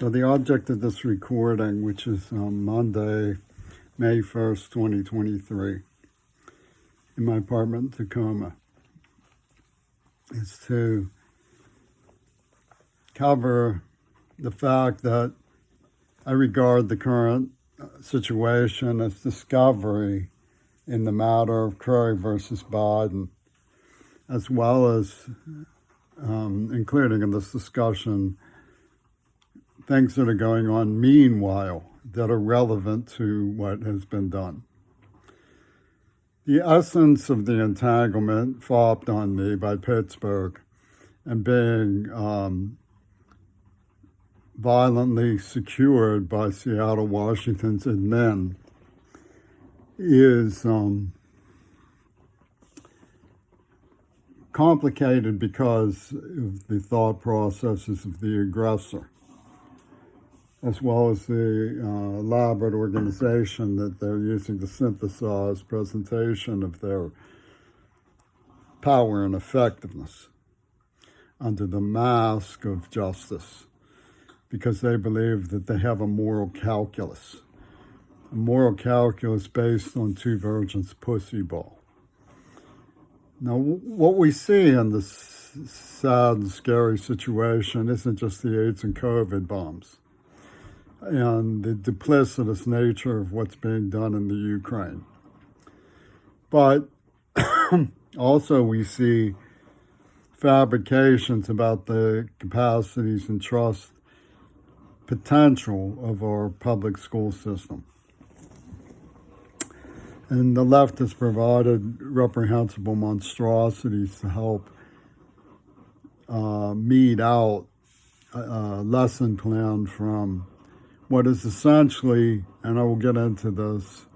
So the object of this recording, which is Monday, May 1st, 2023, in my apartment in Tacoma, is to cover the fact that I regard the current situation as discovery in the matter of Curry versus Biden, as well as including in this discussion things that are going on meanwhile that are relevant to what has been done. The essence of the entanglement fopped on me by Pittsburgh and being violently secured by Seattle, Washington's admin is complicated because of the thought processes of the aggressor, as well as the elaborate organization that they're using to synthesize presentation of their power and effectiveness under the mask of justice, because they believe that they have a moral calculus based on two virgins' pussy ball. Now, what we see in this sad and scary situation isn't just the AIDS and COVID bombs and the duplicitous nature of what's being done in the Ukraine. But also we see fabrications about the capacities and trust potential of our public school system. And the left has provided reprehensible monstrosities to help mete out a lesson plan from what is essentially, and I will get into this,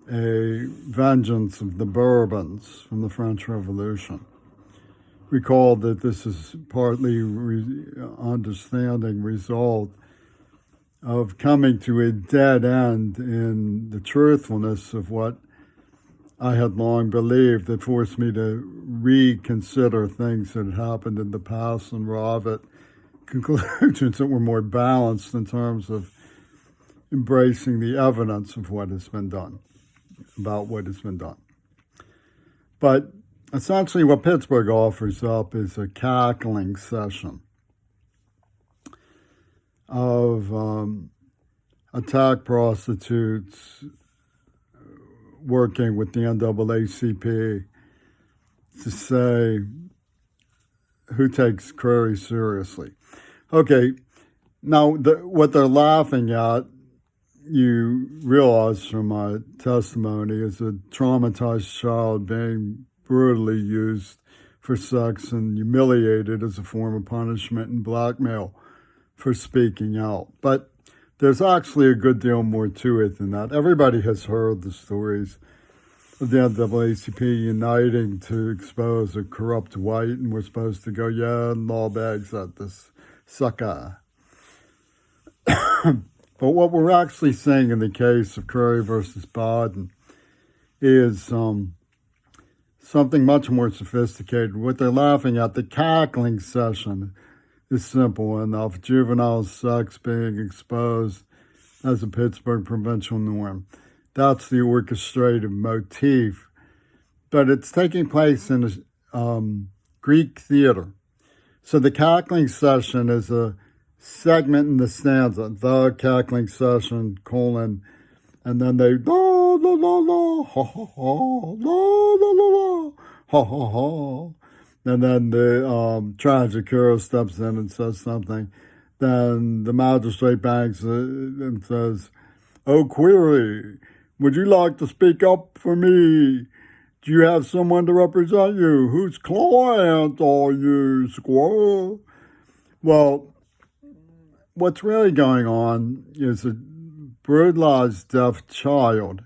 a vengeance of the Bourbons from the French Revolution. Recall that this is partly understanding result of coming to a dead end in the truthfulness of what I had long believed, that forced me to reconsider things that had happened in the past and arrive at conclusions that were more balanced in terms of embracing the evidence of what has been done, about what has been done. But essentially what Pittsburgh offers up is a cackling session of attack prostitutes working with the NAACP to say who takes Curry seriously. Okay, now what they're laughing at, you realize from my testimony, is a traumatized child being brutally used for sex and humiliated as a form of punishment and blackmail for speaking out. But there's actually a good deal more to it than that. Everybody has heard the stories of the NAACP uniting to expose a corrupt white, and we're supposed to go, yeah, law bags at this sucker. But what we're actually seeing in the case of Curry versus Biden is something much more sophisticated. What they're laughing at, the cackling session, is simple enough. Juvenile sex being exposed as a Pittsburgh provincial norm. That's the orchestrated motif. But it's taking place in a Greek theater. So the cackling session is a segment in the stanza, the cackling session, colon, and then they, la, la, la, la, ha, ha, ha, la, la, la, la, ha, ha, ha. And then the tragic hero steps in and says something. Then the magistrate bangs and says, "Oh, query, would you like to speak up for me? Do you have someone to represent you? Whose client are you, squirrel?" Well, what's really going on is a brutalized deaf child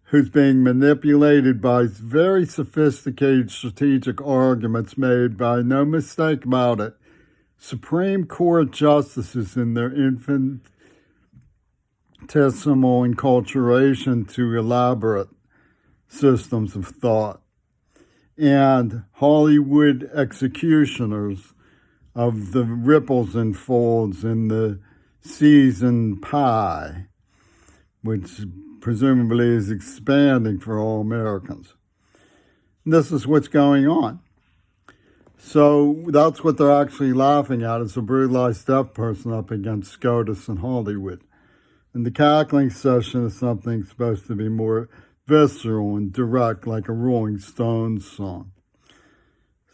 who's being manipulated by very sophisticated strategic arguments made by, no mistake about it, Supreme Court justices in their infinitesimal enculturation to elaborate systems of thought, and Hollywood executioners of the ripples and folds in the seasoned pie, which presumably is expanding for all Americans. And this is what's going on. So that's what they're actually laughing at, is a brutalized deaf person up against SCOTUS and Hollywood. And the cackling session is something supposed to be more visceral and direct, like a Rolling Stones song.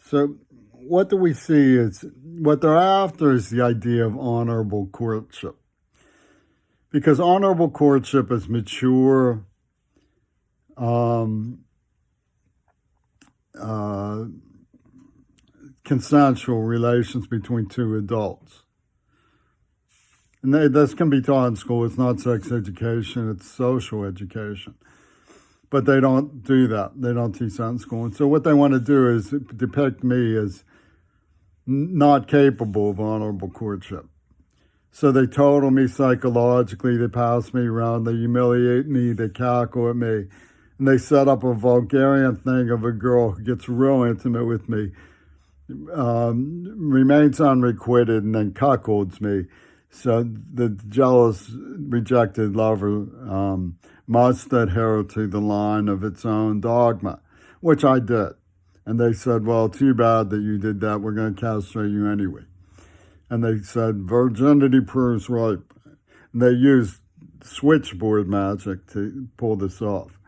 So what do we see is, what they're after is the idea of honorable courtship. Because honorable courtship is mature, consensual relations between two adults. And this can be taught in school. It's not sex education, it's social education. But they don't do that. They don't teach that in school. And so what they want to do is depict me as not capable of honorable courtship. So they total me psychologically, they pass me around, they humiliate me, they cackle at me, and they set up a Vulgarian thing of a girl who gets real intimate with me, remains unrequited, and then cuckolds me. So the jealous, rejected lover must adhere to the line of its own dogma, which I did. And they said, well, too bad that you did that. We're going to castrate you anyway. And they said, virginity proves right. And they used switchboard magic to pull this off.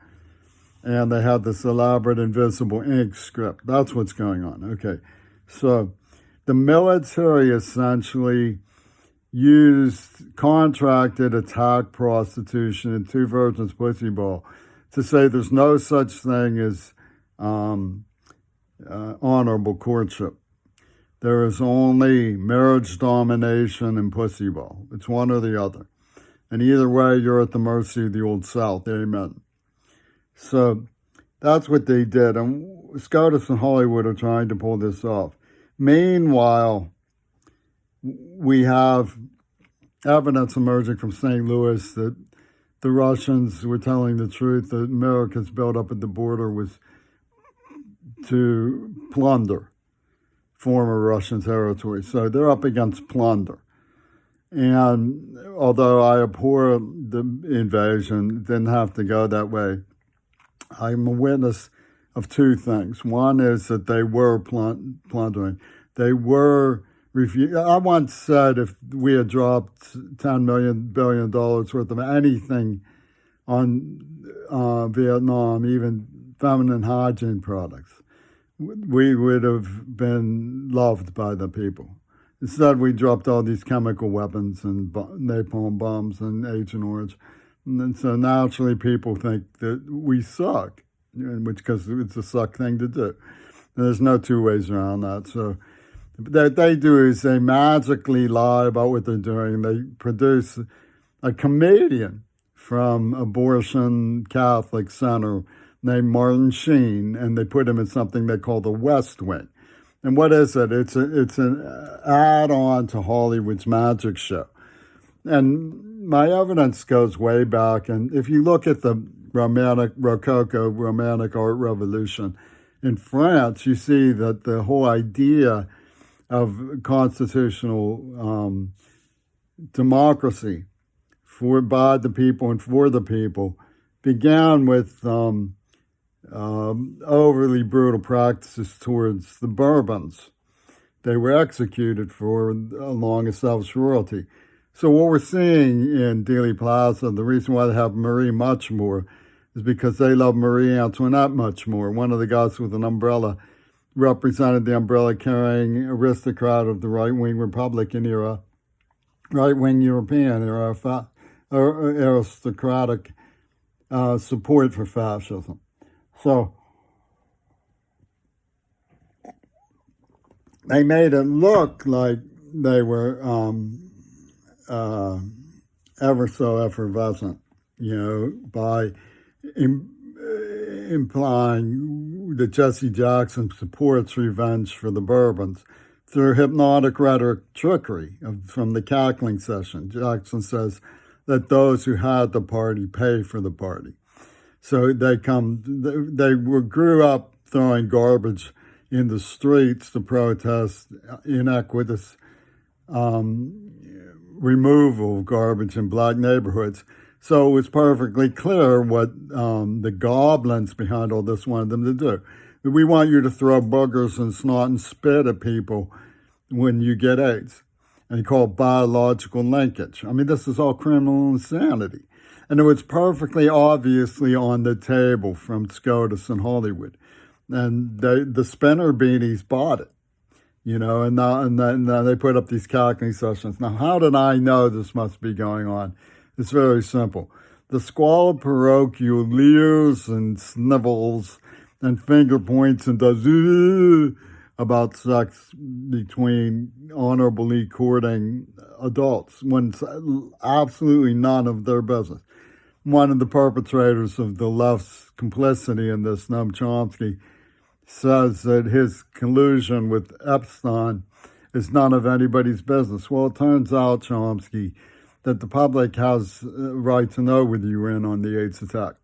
And they had this elaborate invisible ink script. That's what's going on. Okay, so the military essentially used contracted attack prostitution and two virgins pussy ball to say there's no such thing as honorable courtship. There is only marriage domination and pussy ball. It's one or the other. And either way, you're at the mercy of the old South. Amen. So that's what they did. And SCOTUS and Hollywood are trying to pull this off. Meanwhile, we have evidence emerging from St. Louis that the Russians were telling the truth, that America's built up at the border was to plunder former Russian territory. So they're up against plunder. And although I abhor the invasion, it didn't have to go that way. I'm a witness of two things. One is that they were plundering. They were I once said if we had dropped $10 billion worth of anything on Vietnam, even feminine hygiene products, we would have been loved by the people. Instead, we dropped all these chemical weapons and napalm bombs and Agent Orange. And so naturally people think that we suck, which because it's a suck thing to do. And there's no two ways around that. So what they do is they magically lie about what they're doing. They produce a comedian from Abortion Catholic Center named Martin Sheen, and they put him in something they call the West Wing. And what is it? It's an add-on to Hollywood's magic show. And my evidence goes way back. And if you look at the Rococo Romantic art revolution in France, you see that the whole idea of constitutional democracy by the people and for the people began with overly brutal practices towards the Bourbons. They were executed for long-established royalty. So what we're seeing in Dealey Plaza, the reason why they have Marie Muchmore is because they love Marie Antoinette Muchmore. One of the guys with an umbrella represented the umbrella-carrying aristocrat of the right-wing Republican era, right-wing European era, aristocratic support for fascism. So they made it look like they were ever so effervescent, by implying that Jesse Jackson supports revenge for the Bourbons through hypnotic rhetoric trickery from the cackling session. Jackson says that those who had the party pay for the party. So they grew up throwing garbage in the streets to protest inequitous removal of garbage in black neighborhoods. So it was perfectly clear what the goblins behind all this wanted them to do. We want you to throw boogers and snot and spit at people when you get AIDS. And he called biological linkage. I mean, this is all criminal insanity. And it was perfectly obviously on the table from SCOTUS in Hollywood. And the spinner beanies bought it, you know, and now they put up these calculating sessions. Now, how did I know this must be going on? It's very simple. The squalid parochial leers and snivels and finger points and does about sex between honorably courting adults when it's absolutely none of their business. One of the perpetrators of the left's complicity in this, Noam Chomsky, says that his collusion with Epstein is none of anybody's business. Well, it turns out, Chomsky, that the public has a right to know whether you're in on the AIDS attack.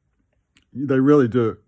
They really do.